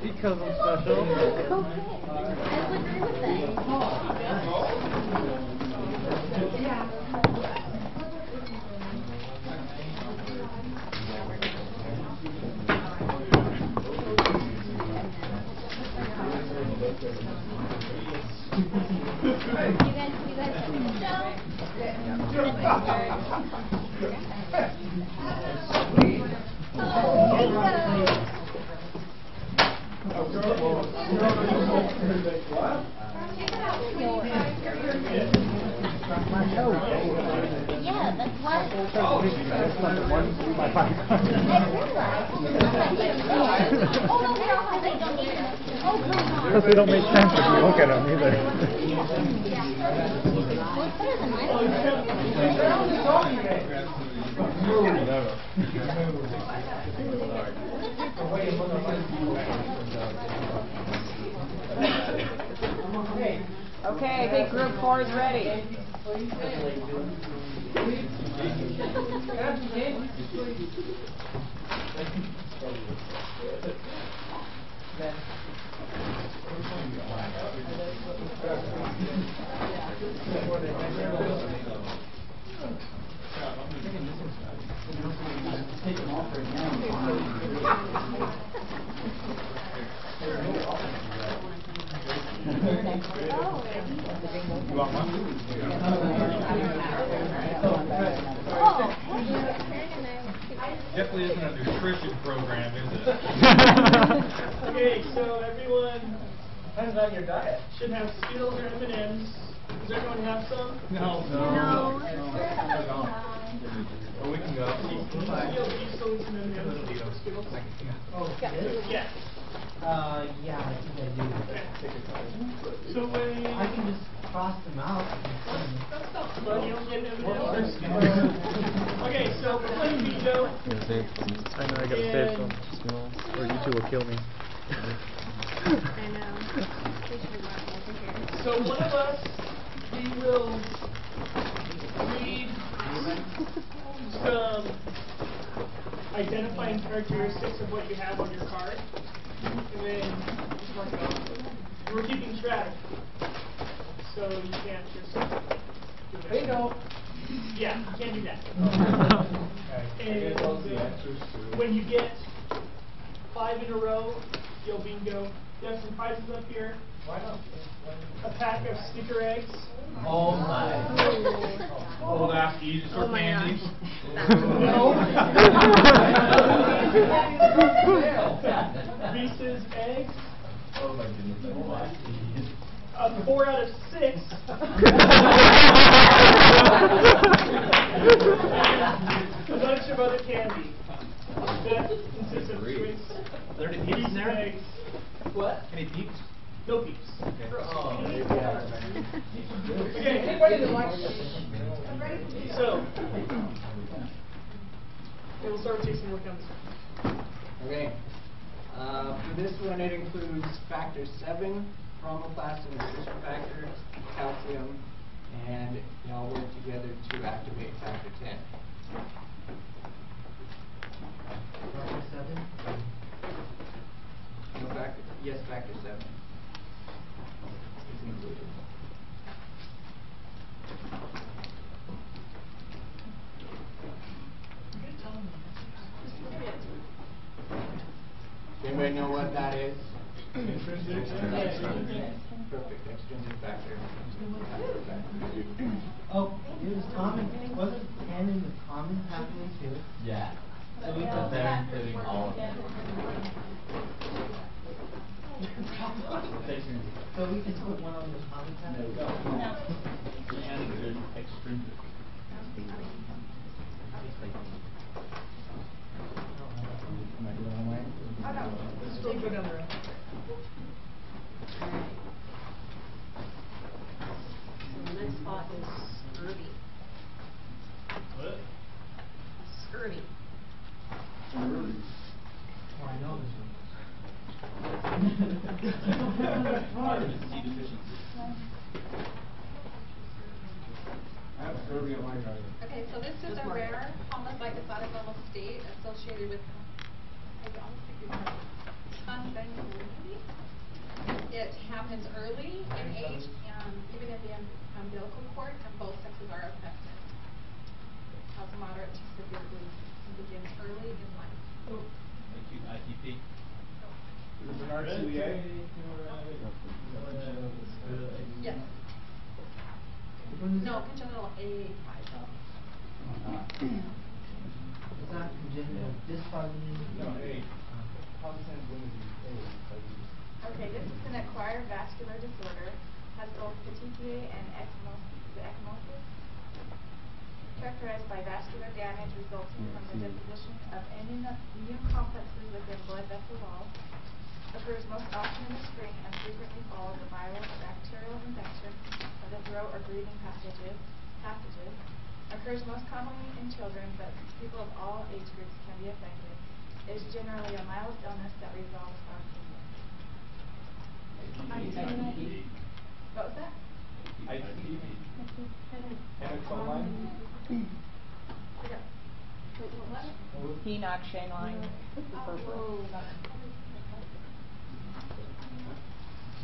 Because I'm special. Yeah, that's what. Because they don't make sense if you look at them either. Okay, I think group 4 is ready. Definitely isn't a nutrition program, is it? Okay, so everyone depends on your diet. Should have Skittles or M&Ms. Does everyone have some? No. Oh, we can go. Skittles and M&Ms. Skittles. Oh, Yes. yeah, I think I do. So when I can just cross them out. but you don't get M&Ms. Okay, so we're playing Vito. I know I gotta save some small, or you two will kill me. I know. We should have gotten over here. So one of us, we will read some identifying characteristics of what you have on your card, and then just mark it off. And we're keeping track, so you can't just do that. Bingo! Yeah, you can't do that. And when you get 5 in a row, you'll bingo. You have some prizes up here. Why not? A pack of Snicker eggs. Oh my. Old Askies or candy. Reese's eggs. Oh my goodness. 4 out of 6. A bunch of other candy. That consists of sweets. Are there any peeps in there? Eggs. What? Any peeps? No peeps. Okay. Okay. So, we'll start with Jason. Work on this one. Okay. For this one, it includes factor 7, chromoplastin resistant factor, calcium, and they all work together to activate factor 10. Factor 7? No factor, yes, factor 7 is included. Anybody know what that is? Intrinsic. Perfect, extrinsic factor. Oh, it was common. Wasn't 10 in the common pathway too? Yeah. So we But they're including all of them. So we can put one on the common pathway? No. And there's extrinsic. Am I doing all right? Let's go down the road. The next spot is scurvy. What? Scurvy. Oh, I know this one. Vitamin C deficiency. I have scurvy on my card. Okay, so this is a rare homozygous autosomal state associated with consanguinity. It happens early in age, even in the umbilical cord, and both sexes are affected. It has moderate to severe bleeding and begins early in life. Acute ITP. Is it an RCA? Yes. No, congenital A5. Is that congenital dysfunction? No, A. Okay, this is an acquired vascular disorder, has both petechiae and ecchymosis, characterized by vascular damage resulting from the deposition of immune complexes within blood vessel walls, occurs most often in the spring and frequently follows a viral or bacterial infection of the throat or breathing passages, occurs most commonly in children, but people of all age groups can be affected. It is generally a mild illness that resolves spontaneously. What was that? ITP. And it's online? Henoch Shane the first one.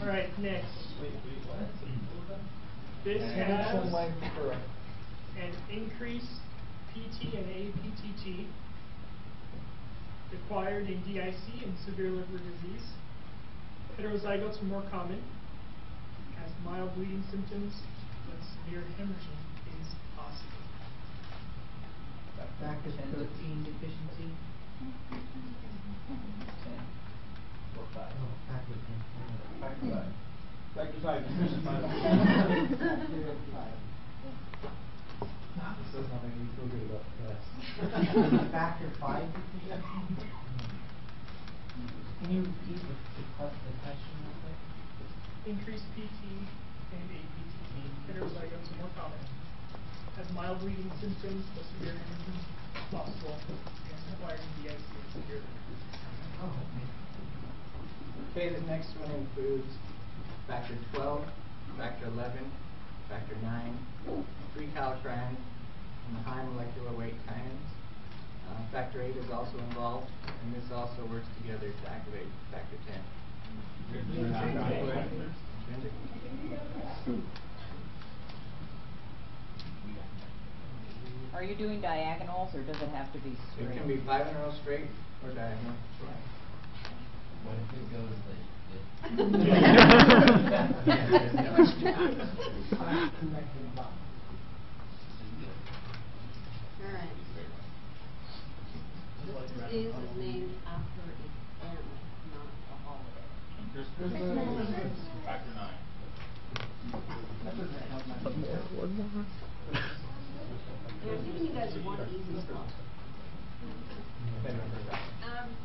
All right, next. Wait, what? This has for an increased PT and APTT, acquired in DIC and severe liver disease. Heterozygotes are more common, has mild bleeding symptoms, but severe hemorrhaging is possible. Factor 13 deficiency? Or 5. Oh, factor 10. Factor 5. This does not make me feel good about the test. Factor 5 deficiency? Can you repeat the question real quick? Increased PT and APTT, heterozygotes are more common, has mild bleeding symptoms, but severe hemorrhaging is possible, and acquired in DIC and severe liver disease. Oh, okay. Okay, the next one includes factor 12, factor 11, factor 9, free kallikrein, and the high molecular weight kinase. Factor 8 is also involved, and this also works together to activate factor 10. Are you doing diagonals, or does it have to be straight? It can be 5 in a row straight or diagonal. What if it goes like Alright. This disease is named after a family, not a holiday. Factor 9. And I'm thinking you guys want easy stuff.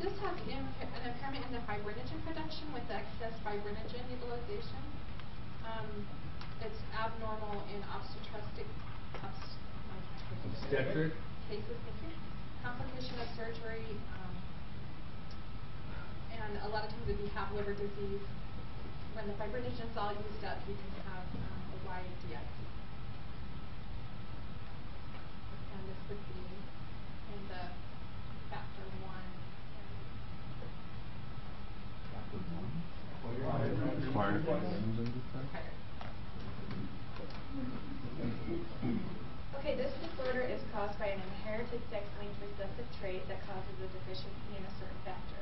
This has an impairment in the fibrinogen production with excess fibrinogen utilization. It's abnormal in obstetric cases, complication of surgery, and a lot of times if you have liver disease, when the fibrinogen is all used up, you can have a wide DIC. And this would be in the factor 1. Okay, this disorder is caused by an inherited sex-linked recessive trait that causes a deficiency in a certain factor.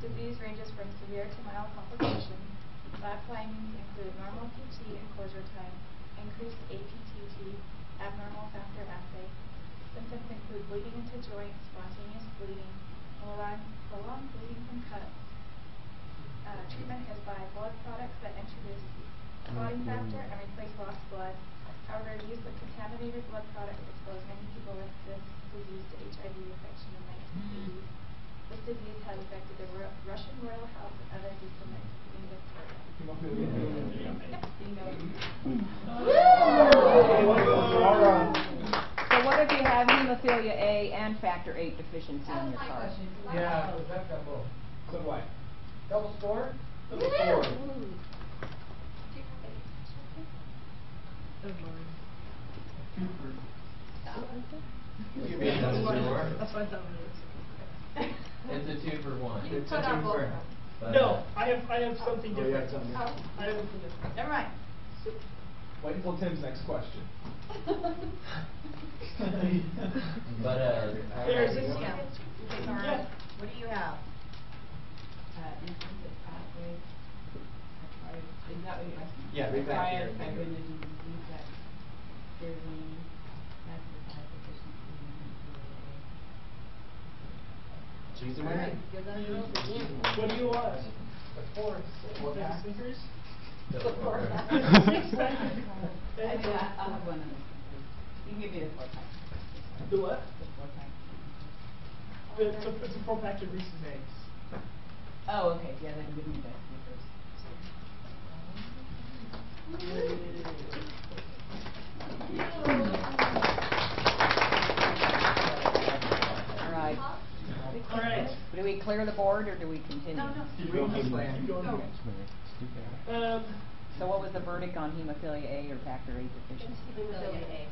Disease ranges from severe to mild complications. Lab findings include normal PT and closure time, increased APTT, abnormal factor assay. Symptoms include bleeding into joints, spontaneous bleeding, prolonged bleeding from cuts. Treatment is by blood products that introduce clotting factor and replace lost blood. However, use of contaminated blood products exposed many people with this disease to HIV infection in the 1980s. This disease has affected the Russian royal house and other descendants in Victoria. So what if you have hemophilia A and factor 8 deficiency in your card? Yeah, that's double. So what? Double score? Double score. You'd be another four. That's what I thought it was. It's a 2 for 1. You It's put a on two both for- of them. But, No, I have something Oh, you different. have something different. Oh. I have something different. Never mind. Wait until Tim's next question. But There's This this- yeah. Okay, Nora, Yeah. what do you have? Intrinsic pathways. Is that what you're asking? Yeah, read back here. Required fibrinogen defect, serine, maxified deficiency, She's a All winner. right, give that a go again. What do you want? The fourth. Like Snickers? The Four. four. Six pack. I do, I'll have one of those. You can give me the 4-pack. The what? The 4-pack. It's a 4-pack of Reese's Eggs. Oh, okay, yeah, then give me the Snickers. All right. All right. Do we clear the board or do we continue? No, no. Keep going, keep playing. Go. So what was the verdict on hemophilia A or factor VIII deficiency? Hemophilia A. Okay.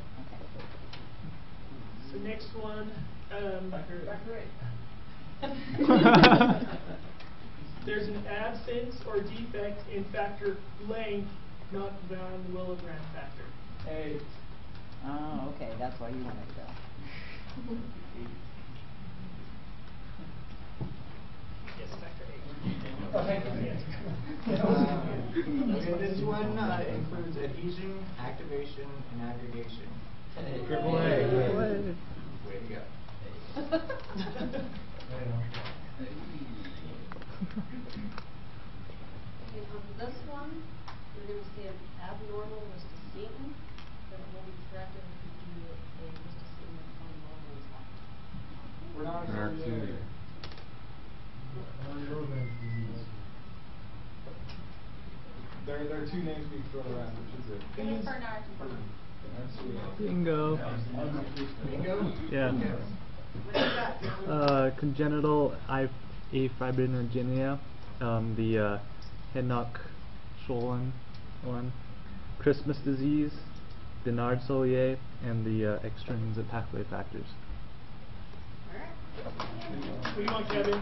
So next one, there's an absence or defect in factor length not found in the Willebrand factor. 8. Oh, okay, that's why you wanted to go. Yes, factor 8. Okay, this one includes adhesion, activation, and aggregation. Triple A. Way to go. Okay, on this one, we're gonna say an abnormal ristocetin, but it will be corrected if we do a ristocetin on normal intact. We're not Bernard-Soulier. There are two names being thrown around, which is it? It's Bernard. Bernard-Soulier. Bingo. Bingo? Yeah. What do you got? Congenital afibrinogenia, the Henoch-Schulin one, Christmas disease, Bernard-Soulier, and the extrinsic pathway factors. What do you want, Kevin?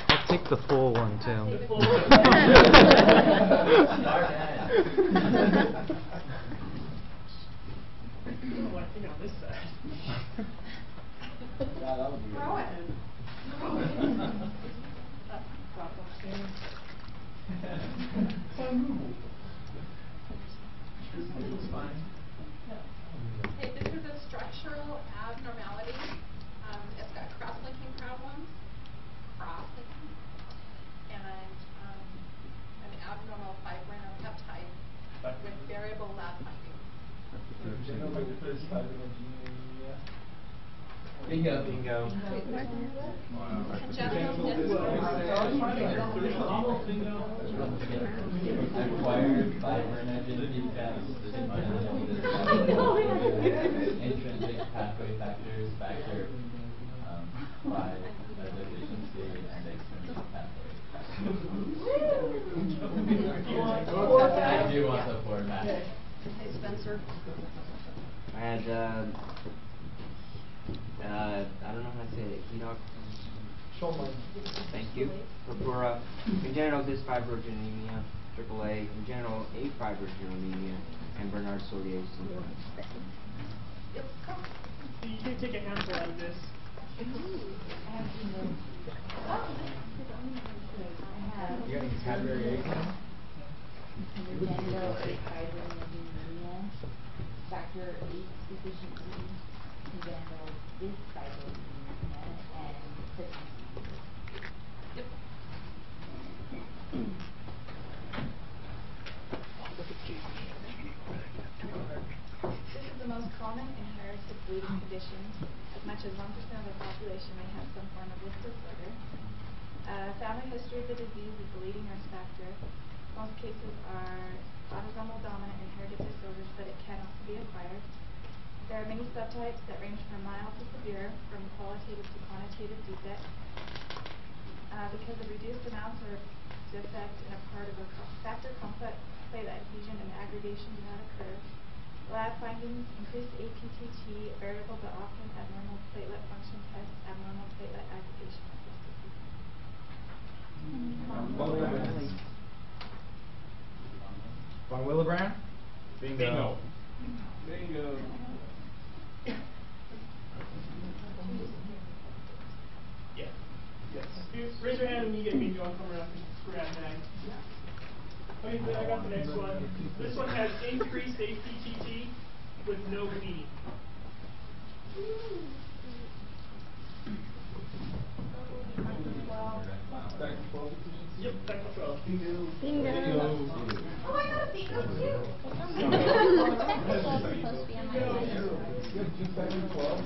I'll take the full one, Tim. The full Start at. Oh, I think on this side. Yeah, that would be Throw it. Okay, this is a structural abnormality. It's got cross-linking problems, and an abnormal fibrinopeptide with variable lab findings. Genotypes fibrinogenemia. Bingo. Bingo. Congenital Acquired fibrinogen defects, intrinsic pathway factors, factor 5, deficiency, and extrinsic pathway factors. I do want the 4-pack. Hey Spencer, I had, I don't know how to say it, Enoch. Thank you. For congenital dysfibrinogenemia, AAA, congenital afibrinogenemia, and Bernard-Soulier syndrome. You can take a handful out of this. You got any vocabulary aids? Congenital afibrinogenemia, factor VIII deficiency, congenital dysfibrinogenemia, and Christmas disease. This is the most common inherited bleeding condition. As much as 1% of the population may have some form of this disorder. Family history of the disease is the leading risk factor. Most cases are autosomal dominant inherited disorders, but it can also be acquired. There are many subtypes that range from mild to severe, from qualitative to quantitative defect. Because of reduced amounts or defect in a part of a factor complex, say that adhesion and aggregation do not occur. Lab findings, increased APTT, variable but often abnormal platelet function tests, abnormal platelet aggregation consistency. Von Willebrand? Bingo. Bingo. Yeah. Yes. Raise your hand and you get bingo. I'll come around and grab that. Okay, then I got the next one. This one has increased APTT with no bleeding. Back to 12 efficiency? Yep, back to 12. Bingo. Oh my god, bingo too! Yep, just back to 12.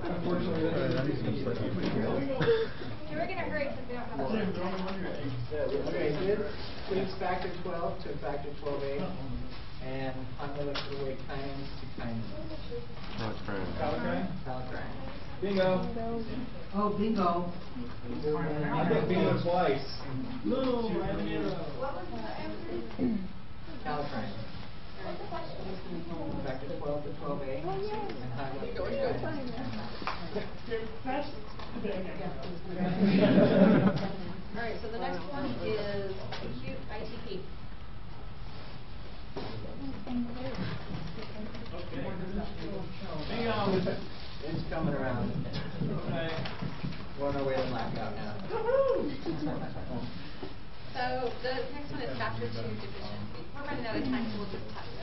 Unfortunately, Okay, we're gonna hurry because we don't have a lot of time. Okay, this includes factor 12 to factor 12A, and unmolecular weight kinase to kinase. Kallikrein? Kallikrein. Bingo. Oh, bingo. I got bingo twice. No, I have an arrow. What was the answer? Kallikrein. Factor 12 to 12A, and high molecular weight kinase. Here, Matt. Alright, so the next one is acute ITP. It's coming around. We're on our way to blackout now. So the next one is factor 2 deficiency. We're running out of time, so we'll just tell you.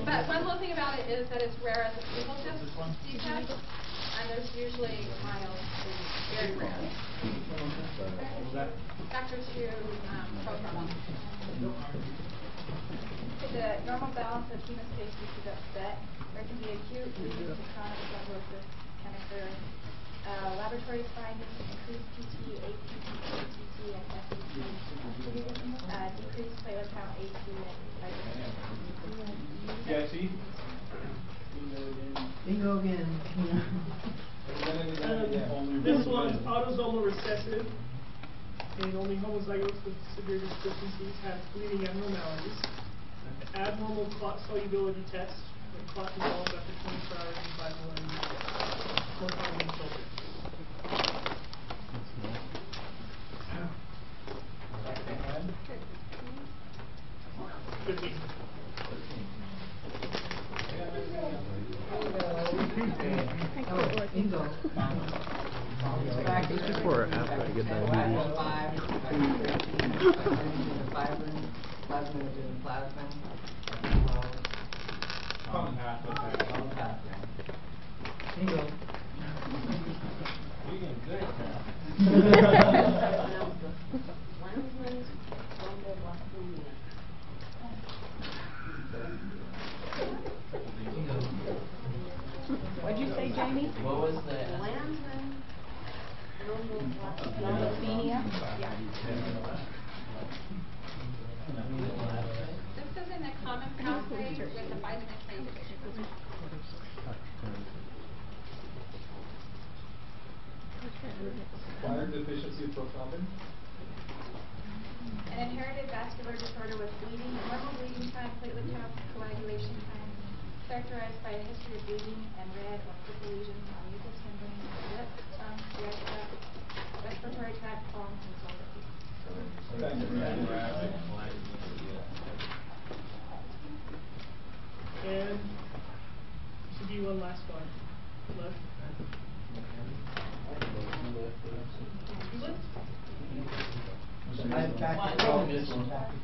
But one little thing about it is that it's rare as a single defect, and there's usually mild, very rare. Factor 2 prothrombin. The normal balance of hemostasis is upset. There can be acute leading to chronic thrombosis can occur. Laboratory findings, increased PT, APT, and FET, decreased platelet count, A2, and PIC? Bingo again. This one's autosomal recessive, and only homozygotes with severe deficiencies have bleeding abnormalities. Abnormal clot solubility test, when clot dissolves after 24 hours in plasma, and more common in children. Bingo. It's before or after I get diabetes. Common pathway. Bingo. You're getting good now. Landsman's thromboblastomia. What'd you say, Jamie? What was the? Landsman's thromboblastomia. Thalassemia? Yeah. This is in the common pathway with the vitamin K deficiency. Acquired deficiency of prothrombin? An inherited vascular disorder with bleeding, normal bleeding time, platelet count, coagulation time, characterized by a history of bleeding and red or purple lesions on mucous membrane, lip, tongue, GI tract, respiratory tract, palms, and And should be one last one left.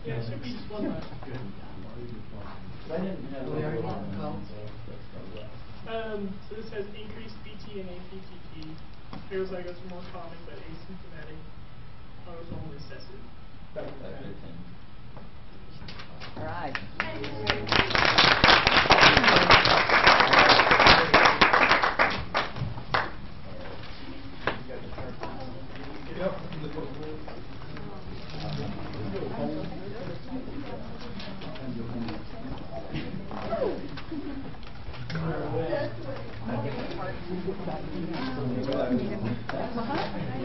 Yeah, should be just one left. So this has increased BT and APTT. Heterozygotes are more common, but asymptomatic. Autosomal recessive. All right. Yep.